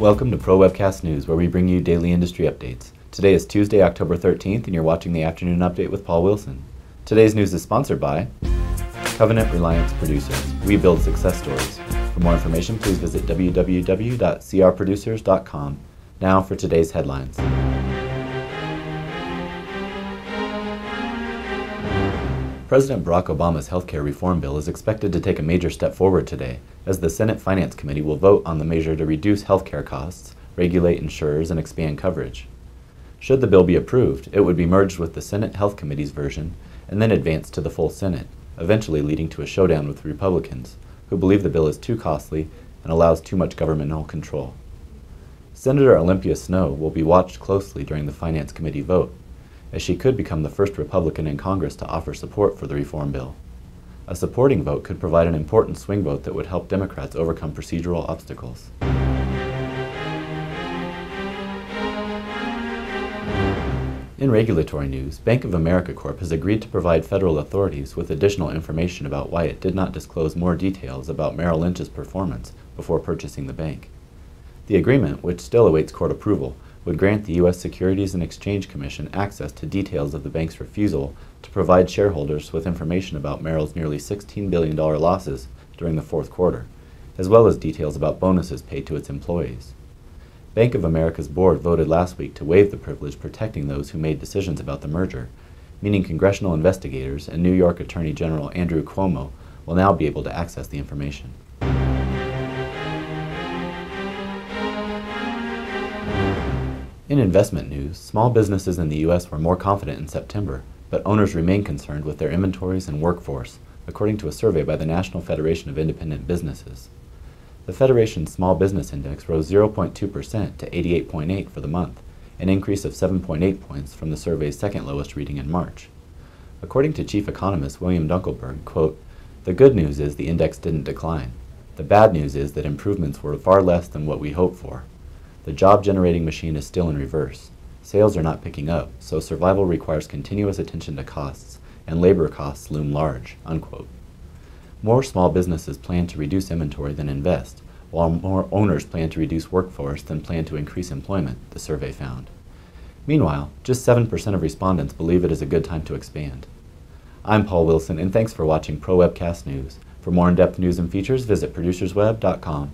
Welcome to Pro Webcast News, where we bring you daily industry updates. Today is Tuesday, October 13th, and you're watching the Afternoon Update with Paul Wilson. Today's news is sponsored by Covenant Reliance Producers. We build success stories. For more information, please visit www.crproducers.com. Now for today's headlines. President Barack Obama's healthcare reform bill is expected to take a major step forward today, as the Senate Finance Committee will vote on the measure to reduce healthcare costs, regulate insurers, and expand coverage. Should the bill be approved, it would be merged with the Senate Health Committee's version and then advanced to the full Senate, eventually leading to a showdown with Republicans, who believe the bill is too costly and allows too much governmental control. Senator Olympia Snowe will be watched closely during the Finance Committee vote, as she could become the first Republican in Congress to offer support for the reform bill. A supporting vote could provide an important swing vote that would help Democrats overcome procedural obstacles. In regulatory news, Bank of America Corp. Has agreed to provide federal authorities with additional information about why it did not disclose more details about Merrill Lynch's performance before purchasing the bank. The agreement, which still awaits court approval, would grant the U.S. Securities and Exchange Commission access to details of the bank's refusal to provide shareholders with information about Merrill's nearly $16 billion losses during the fourth quarter, as well as details about bonuses paid to its employees. Bank of America's board voted last week to waive the privilege protecting those who made decisions about the merger, meaning congressional investigators and New York Attorney General Andrew Cuomo will now be able to access the information. In investment news, small businesses in the U.S. were more confident in September, but owners remain concerned with their inventories and workforce, according to a survey by the National Federation of Independent Businesses. The Federation's Small Business Index rose 0.2% to 88.8 for the month, an increase of 7.8 points from the survey's second lowest reading in March. According to Chief Economist William Dunkelberg, quote, "The good news is the index didn't decline. The bad news is that improvements were far less than what we hoped for. The job-generating machine is still in reverse. Sales are not picking up, so survival requires continuous attention to costs, and labor costs loom large," unquote. More small businesses plan to reduce inventory than invest, while more owners plan to reduce workforce than plan to increase employment, the survey found. Meanwhile, just 7% of respondents believe it is a good time to expand. I'm Paul Wilson, and thanks for watching Pro Webcast News. For more in-depth news and features, visit producersweb.com.